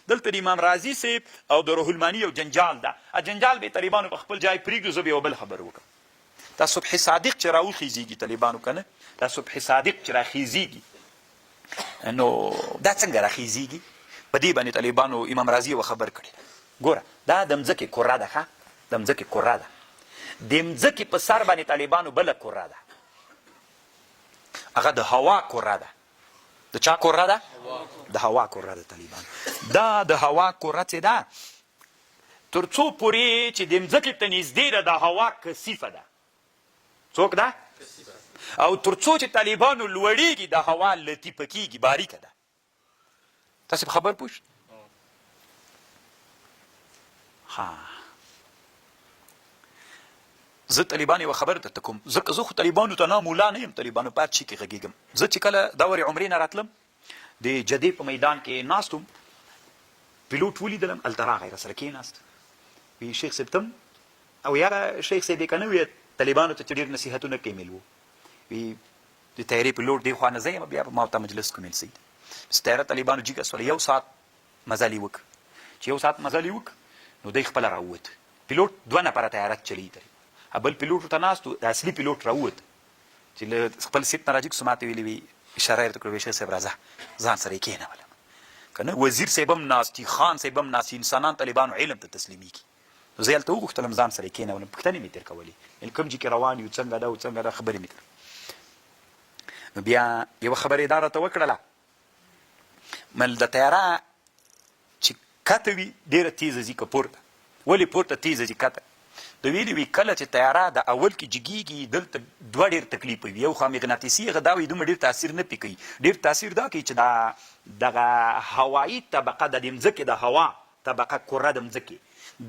دلته د امام رازي صاحب او د روح الماني یو جنجال ده. جنجال به طالبانو په خپل ځای پرېږدو. زه به یوه بل خبره وکړم. دا صبح صادق چې راوخیزېږي طالبانو که نه، دا صبح صادق چې راخیزېږي نو دا څنګه راخیزېږي؟ په دې باندې طالبانو امام رازي یوه خبر کړې ده. ګوره دا د مځکې کره ده، ښه د مځکې کره ده. د مځکې په سر باندې طالبانو بله کره ده، هغه د هوا کره ده. د چا کره ده؟ د هوا کره ده طالبانو. دا د هوا کره چې ده تر څو پورې چې د مځکې ته نږدې ده د هوا کثیفه ده. څوک ده؟ او تر څو چې طالبانو لوړېږي د هوا لطیفه کېږي، باریکه ده. تاسې په خبر پوه شئ؟ زه طالبان یوه خبره درته کوم، ځکه زه خو طالبانو ته نه مولا نه یم، طالبانو په هر شي کې غږېږم. زه چې کله دور عمرې نه راتلم د جدې په میدان کې ناست وم، پیلوټ ولیدلم، هلته راغی راسره کېناست. وی شیخ صاحب تم؟ او یاره شیخ صاحب یې که نه وی طالبانو ته چې ډېر نصیحتونه کوي میل وو. وی د طیارې پیلوټ دې خوا نه ځه یم، بیا به ما ورته مجلس کوم میل سید. بس طیاره طالبانو جګه سوله، یو ساعت مزل یې وکړ. چې یو ساعت مزل یې وکړ نو دی خپله راووت. پیلوټ 2 نفره طیاره چلوي. بل پیلوټ ورته ناست و، د اصلي پیلوټ راووت چې له خپل سیټ نه راجګ سو، ماته ویلي وي اشاره یې ورته کړې، شیخ صاحب راځه ځان سره یې کېنولم که نه. وزیر صاحب هم ناست، خان صاحب هم ناست، انسانان طالبانو علم ته تسلیمیږي. نو زه هلته وغوښتلم ځان سره یې کېنولم، پوښتنې مې ترې کولې، کوم ځای کې روان یو، څنګه ده او څنګه ده، خبرې مې کړې. نو بیا یوه خبره یې دا راته وکړله، مل د طیاره چې کته وي ډېره تیزه ځي که پورته؟ ولې پورته تیزه ځي کته؟ د ویلي وي کله چې طیاره د اول کې جګېږي دلته 2 ډېر تکلیف وي. یو خوا مغناطیسي هغه دا وي دومره ډېر تاثیر نه پرې کوي، ډېر تاثیر دا کوي چې دغه هوایي طبقه د مځکې د هوا طبقه کره د مځکې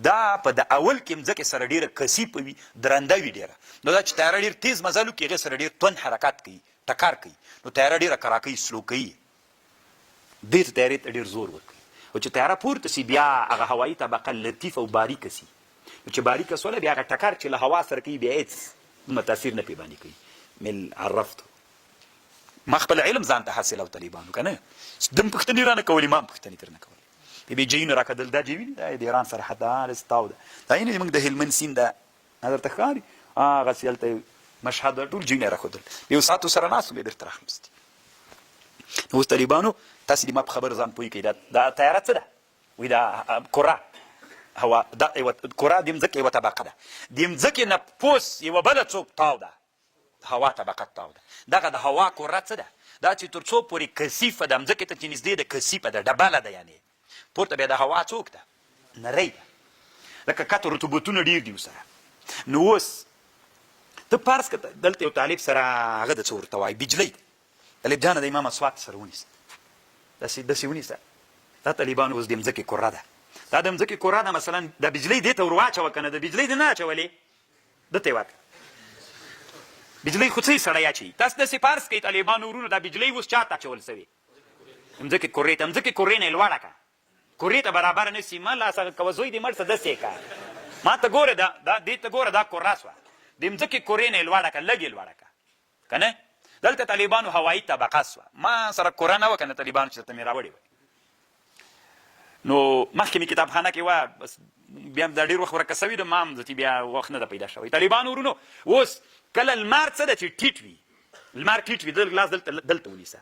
دا په د اول کې مځکې سره ډېره کثیفه وي، درنده وي ډېره. نو دا چې طیاره ډېر تیز مزل وکړي هغې سره ډېر توند حرکت کوي، ټکر کوي، نو طیاره ډېره کرا کوي، سلو کوي، دې ته طیارې ته ډېر زور ورکوي. او چې طیاره پورته سي بیا هغه هوایي طبقه لطیفه او باریکه سي. چې باریکه سوله بیا هغه ټکر چې له هوا سره کوي بیا هېڅ دومره تاثیر نه پرې باندې کوي. مل عرفتو ما خپل علم ځان ته حاصل او طالبانو که نه دم پوښتنې رانه کولې، ما هم پوښتنې ترنه کولې. بیا جایونه راکتل، دا جای وینې دا د ایران سرحد ده، هلسې تاو ده، دا یې نه زموږ د هلمند سیند ده، درته ښکاري هغسې هلته مشهد ټول جایونه یې راښودل. یو ساعت ورسره ناست وم، بیا بېرته راخلوستي. نو اوس طالبانو تاسې د ما په خبره ځان پوه کړئ، دا طیاره څه ده؟ وایي دا کره هوا، دا یوه کره د مځکې یوه طبقه ده، د مځکې نه پوس یوه بله څوک تاو ده، هوا طبقه تاو ده. دغه د هوا کره څه ده؟ دا چې تر څو پورې کثیفه ده مځکې ته چې نږدې ده کثیفه ده، ډبله ده، یعنې پورته بیا د هوا څوک ده؟ نری ده. لکه کته رطوبتونه ډېر دي ورسره. نو اوس ته فرض کړه دلته یو طالب سره هغه د څه ورته وایي بجلۍ، طالب جانه د امام اسواق سره ونیسه، داسې ونیسه. دا طالبانو اوس د مځکې کره ده، دا د مځکې کره ده. مثلا د بجلۍ دې ته ور واچوه که نه، د بجلۍ دې نه اچولې دته یې واچوه. بجلۍ خو څه یې سړی اچوي؟ تاسو داسې فرض کوئ طالبانو ورونو دا بجلۍ اوس چا ته اچول سوې؟ مځکې کرې ته. مځکې کرې نه یې لوړه کړه، کرې ته برابره نه سي. ما لاس هغه کوه زوی دې مړ څه داسې یې کړه، ما ته ګوره دې ته ګوره دا کره سوه، د مځکې کرې نه یې لوړه کړه، لږ یې لوړه کړه که نه. دلته طالبانو هوایي طبقه سوه، ما سره کره نه وه که نه طالبانو چې درته مې راوړې وه. نو مخکې مې کتابخانه کې وه، بس بیا دا ډېر وخت ورکه سوي ده، ما هم ځتې بیا وخت نه ده پیدا شوی. طالبانو ورونو اوس کله لمر څه ده چې ټیټ وي، لمر ټیټ وي، لاس دلته ونیسه.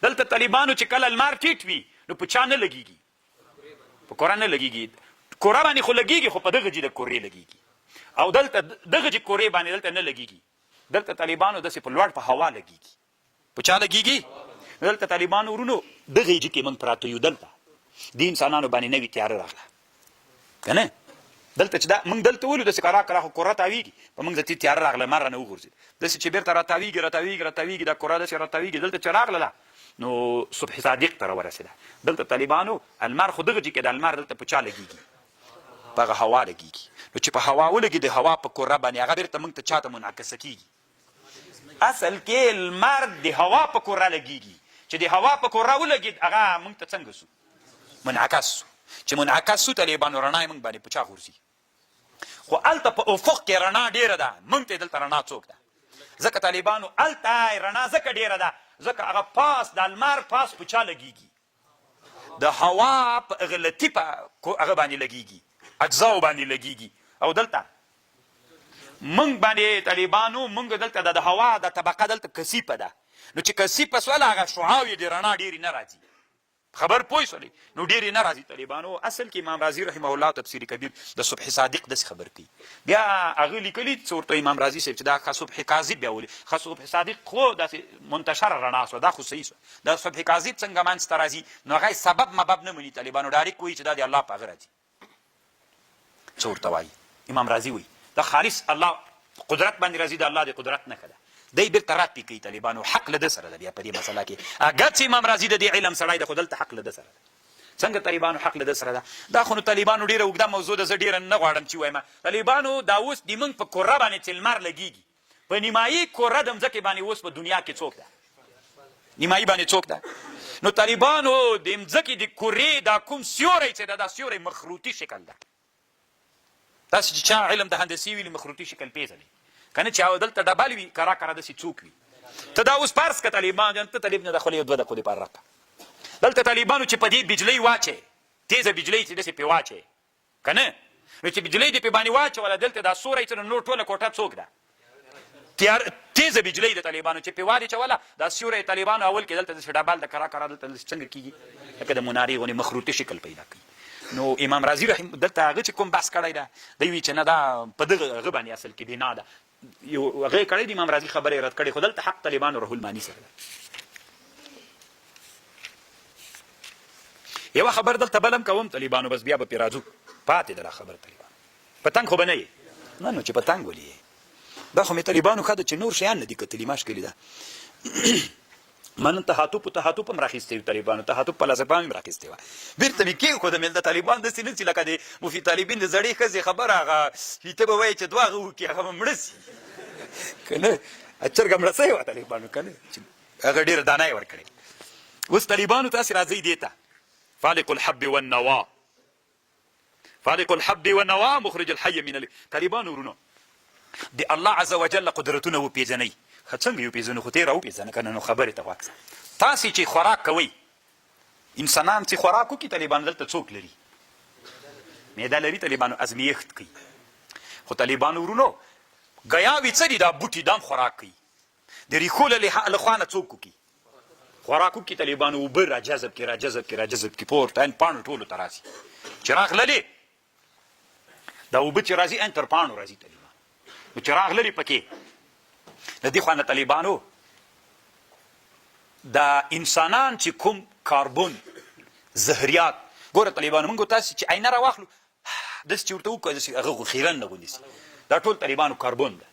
دلته طالبانو چې کله لمر ټیټ وي نو په چا نه لګېږي؟ په کره نه لګېږي، کره باندې خو لګېږي خو په دغه جې د کورې لګېږي. او دلته دغه جې کورې باندې دلته نه لګېږي. دلته طالبانو داسې په لوړ په هوا لګېږي. په چا لګېږي؟ دلته طالبانو ورونو دغه جې کې موږ پراته یو، دلته د انسانانو باندې نوې تیاره راغله که نه. دلته چې دا موږ دلته ولو داسې کرا کرا خو کره تاویږي، په موږ دتې تیاره راغله، لمر رانه وغورځېد، داسې چې بېرته راتاویږي دا کره داسې راتاویږي. دلته چې راغله نو صبح صادق ته راورسېده. دلته طالبانو المار خو دغه چې کې د المار دلته په چا لګېږي؟ په هغه هوا لګېږي. نو چې په هوا ولګي د هوا په کره باندې هغه بېرته موږ ته چا ته منعکسه کېږي؟ اصل کې المار د هوا په کره لګېږي، چې د هوا په کره ولګېد هغه موږ ته څنګه سو؟ منعکس سو. چې منعکس سو طالبانو رڼا یې موږ باندې په چا غورځي؟ خو هلته په افق کې رڼا ډېره ده، موږ ته دلته رڼا څوک ده؟ ځکه طالبانو هلته رڼا ځکه ډېره ده ځکه هغه پاس د المار پاس په چا لګېږي؟ د هوا په هغه لطیفه هغه باندې لګېږي، اجزاو باندې لګېږي. او دلته موږ باندې طالبانو موږ دلته د هوا د طبقه دلته کثیفه ده، نو چې کثیفه سوله هغه شعاع یې د رڼا ډېرې نه راځي. خبر پوه شولې؟ نو ډېرې نه راځي طالبانو. اصل کې امام رازي رحمه الله تفسیر کبیر د صبح صادق داسې خبر کوي. بیا هغه لیکلي څه ورته امام رازي صاحب چې دا صبح کاذب بیا ولي صبح صادق خو داسې منتشره رڼا سوه، دا خو صحیح سوه. دا صبح کاذب څنګه منځته راځي؟ نو هغه سبب مبب نه مني طالبانو، ډایرکټ وایي چې دا د الله په هغه راځي. څه ورته وایي؟ امام رازي وایي دا خالص الله قدرت باندې راځي، د الله د قدرت نښه ده. دی بیرته رد پې کوي طالبانو، حق له ده سره ده بیا په دې مسله کې. اګر چې امام رازي د دې علم سړی ده، خو دلته حق له ده سره ده. څنګه طالبانو حق له ده سره ده؟ دا خو نو طالبانو ډېره اوږده موضوع ده، زه ډېره نه غواړم چې ووایم. طالبانو دا اوس د موږ په کره باندې چې لمر لګېږي، په نیمایي کره د مځکې باندې اوس په دنیا کې څوک ده؟ نیمایي باندې څوک ده؟ نو طالبانو د مځکې د کرې دا کوم سیوری چې ده، دا سیوری مخروطي شکل ده. تاسې چې چا علم د هندسي ویلي مخروطي شکل پېژنئ که نه، چې دلته ډبل وي کرا کرا داسې څوک وي. ته دا اوس فرض که طالبان ته طالب نه د خولې 2 دقیقو دپاره راکړه. دلته طالبانو چې په دې بجلۍ واچوې، تیزه بجلۍ چې داسې پې واچوې که نه، نو چې بجلۍ دې پې باندې واچوله دلته دا سوری چې نور ټوله کوټه څوک ده؟ تیزه بجلۍ د طالبانو چې پې واچوله دا سیوری طالبانو اول کې دلته داسې ډبل د کرا کرا دلته څنګه کېږي لکه د منارې غوندې مخروطي شکل پیدا کوي. نو امام رازي رحم دلته هغه چې کوم بحث کړی ده، دی وایي چې نه دا په دغه هغه باندې اصل کې بنا ده، یو هغه کړی د امام رازي خبره یې رد کړې، خو دلته حق طالبانو روح الماني سره ده. یوه خبر دلته بل هم کوم طالبانو، بس بیا به پرې راځو، پاتې ده دا خبره طالبانو. پتنګ خو به نه یې؟ نه نو چې پتنګ ولې یې؟ دا خو مې طالبانو ښه ده چې نور شیان نه دي کتلي، ماشکلې ده. ما نن تحاتوپ هم راخیستې وي طالبانو، تحاتوپ فلسفه هم راخیستې وه، بېرته مې کېښودم. د طالبان داسې نه سي لکه د مفید طالبین د زړې ښځې خبره، هغه ته به وایي چې دوه هغه وکړي، هغه به مړه سي که نه، چرګه مړه سوې وه طالبانو که نه، هغه ډېره دانه یې ورکړې. اوس طالبانو تاسې راځئ دې ته فالق الحب والنوا، فالق الحب والنوا مخرج الحي من طالبانو ورونو د الله عز وجل قدرتونه وپېژنئ. څنګه یې وپېژنو؟ خو تېره وپېژنه که نه، نو خبرې ته غوږ شه. تاسې چې خوراک کوئ، انسانان چې خوراک وکړي طالبانو دلته څوک لري؟ معده لري طالبانو، ازمیښت کوي. خو طالبانو ورونو ګیاوې څه دي؟ دا بوټي دا هم خوراک کوي. د ریښو له خوا نه څوک وکړي خوراک وکړي طالبانو، اوبه را جذب کړي، را جذب کړي، را جذب کړي، پورته این پاڼو ټولو ته راځي. چې راغللې دا اوبه چې راځي این تر پاڼو راځي طالبانو، نو چې راغللې پکې د دې خوا نه طالبانو دا انسانان چې کوم کاربون زهریات، ګوره طالبانو موږ تاسې چې عینه راواخلو داسې چې ورته وکړو داسې هغه خیرن نه غوندې سي، دا ټول طالبانو کاربون ده.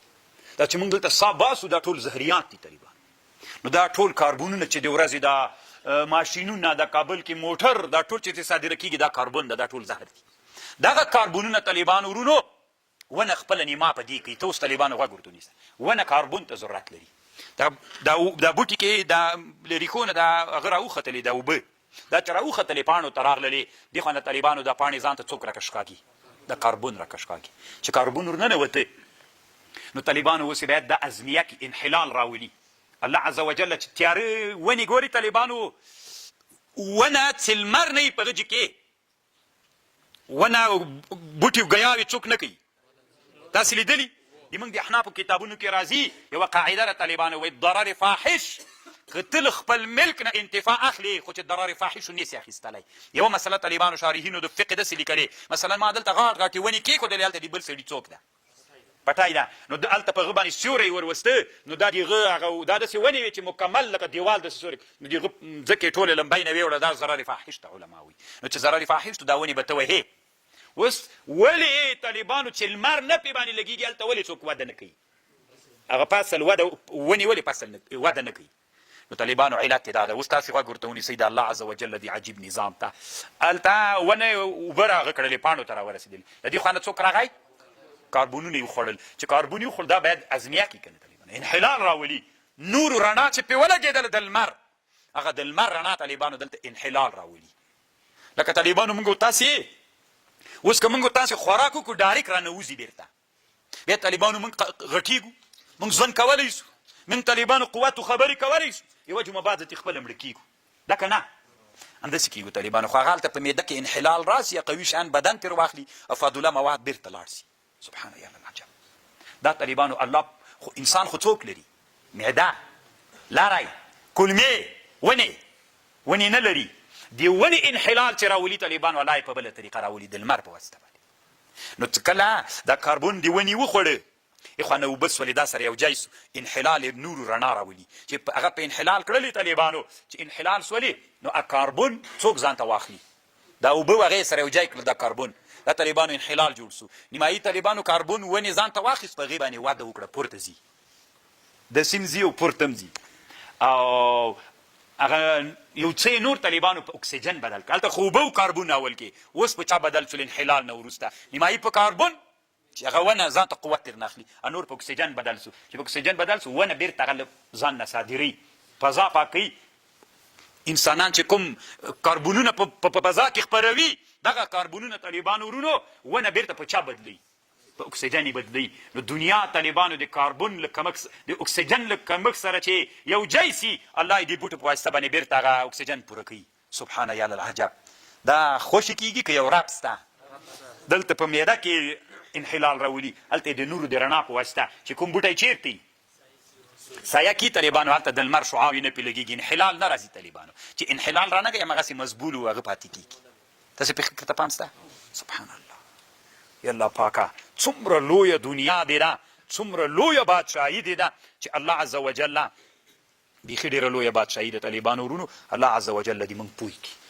دا چې موږ دلته ساه باسو دا ټول زهریات دي طالبانو. نو دا ټول کاربونونه چې د ورځې دا ماشینونه د کابل کې موټر دا ټول چې صادره کېږي دا کاربون ده، دا ټول زهر دي. دغه کاربونونه طالبانو ورونو ونه خپله نیما په دې کوي. ته اوس طالبانو غوږ ورته ونیسه، ونه کاربون ته ضرورت لري. دا بوټي کې دا له ریښو نه دا هغه راوختلې دا اوبه، دا چې راوختلې پاڼو ته راغللې، دې خوا نه طالبانو دا پاڼې ځان ته څوک راکش کاږي؟ دا کاربون راکش کاږي. چې کاربون ورننوته نو طالبانو اوس باید د ازمیه کې انحلال راولي. الله عز وجل چې تیاره ونې ګوري طالبانو، ونه چې لمر نه وي په غجې کې، ونه بوټي ګیاوې څوک نه کوي. تاسې لیدلي زموږ د احنافو کتابونو کې راځي یوه قاعده ده طالبانو، وایي ضرر فاحش، که ته له خپل ملک نه انتفاع اخلي خو چې ضرر فاحشو نسي اخیستلی. یوه مسله طالبانو شارحینو د فقه داسې لیکلې، مثلا ما دلته غاټ غاټې ونې کېښودلې، هلته د بل سړي څوک ده؟ پټای ده. نو هلته په هغه باندې سیوری وروسته، نو دا د هغه دا داسې ونې وې چې مکمل لکه دیوال داسې سیوری، نو د هغه ځکې ټولې لمبۍ نه ویوړه، دا ضرر فاحش ته علما وایي. نو چې ضرر فاحش ته دا ونې به ته وهې. اوس ولې طالبانو چې لمر نه پې باندې لګېږي هلته ولې څوک وده نه کوي؟ هغه فصل ونې ولې فصل وده نه کوي؟ نو طالبانو علت دا ده. اوس تاسې غوږ ورته ونیسئ د الله عز وجل د عجیب نظام ته. هلته ونه اوبه راغه کړلې، پاڼو ته راورسېدلې، د دې خوا نه څوک راغی؟ کاربونونه یې وخوړل. چې کاربون یې وخوړل دا باید ازمیه کړي که نه طالبانو، انحلال راولي. نورو رڼا چې پې ولګېدله د لمر، هغه د لمر رڼا طالبانو دلته انحلال راولي. لکه طالبانو موږ تاسې اوس که موږ تاسې خوراک وکړو ډایرکټ راننوځي بېرته، بیا طالبانو موږ غټېږو، موږ ژوند کولی شو، موږ طالبانو قوت و خبرې کولی شو، یوه جمعه بعد ځتې خپله مړه کېږو. ده که نه؟ همداسې کېږي طالبانو خو هغه هلته په معده کې انحلال راسي یا قوي شیان بدن ترې واخلي او فاضله مواد بیرته لاړ سي. سبحان الله العجب. دا طالبانو الله خو انسان خو څوک لري؟ معده، لاری، کلمې، ونې نه لري. د ونې انحلال چې راولي طالبانو الله یې په بله طریقه راولي د لمر په واسطه باندې. نو کله دا کاربون د ونې وخوړه اخوانه اوبه سولې دا سره یو ځای سو انحلال یې نورو رڼا راولي چې هغه په انحلال کړلې طالبانو چې انحلال سولې نو کاربون څوک ځان ته واخلي؟ دا اوبه و هغې سره یو ځای کړل دا کاربون دا طالبانو انحلال جوړ سو. نیمایي طالبانو کاربون ونې ځان ته واخیست په هغې باندې وده وکړه پورته ځي د سیند ځي او پورته هم ځي او هغه یو څه نور طالبانو په اکسیجن بدل کړه. هلته خو اوبه و کاربون اول کې اوس په چا بدل شول؟ انحلال نه وروسته نیمایي په کاربون چې هغه ونه ځان ته قوت ترې نه اخلي نور په اکسیجن بدل سو چې په اکسیجن بدل سو ونه بیرته هغه ځان نه صادروي فضا پاکوي. انسانان چې کوم کاربونونه په فضا کې خپروي دغه کاربونونه طالبانو ورونو ونه بیرته په چا بدلوي؟ په اکسیجن یې بدلوي. نو دنیا طالبانو د کاربون له کمښت د اکسیجن له کمښت سره چې یو ځای سي الله یې د بوټو په واسطه باندې بیرته هغه اکسیجن پوره کوي. سبحان الله العجب. دا خوښې کېږي که یو رب سته دلته په معده کې انحلال راولي هلته د نورو د رڼا په واسطه چې کوم بوټی چیرته سایه کې طالبانو هلته د لمر شعاع یې نه پرې لګېږي انحلال نه راځي طالبانو چې انحلال رانغی همغسې مزبول و هغه پاتې کېږي. تاسې پې فکر ته پام سته؟ سبحان الله. یا الله پاکه څومره لویه دنیا دی ده څومره لویه بادشاهي دی ده چې الله عز وجل بیخي ډېره لویه بادشاهي د طالبانو ورونو الله عز وجل دې موږ پوه کړي.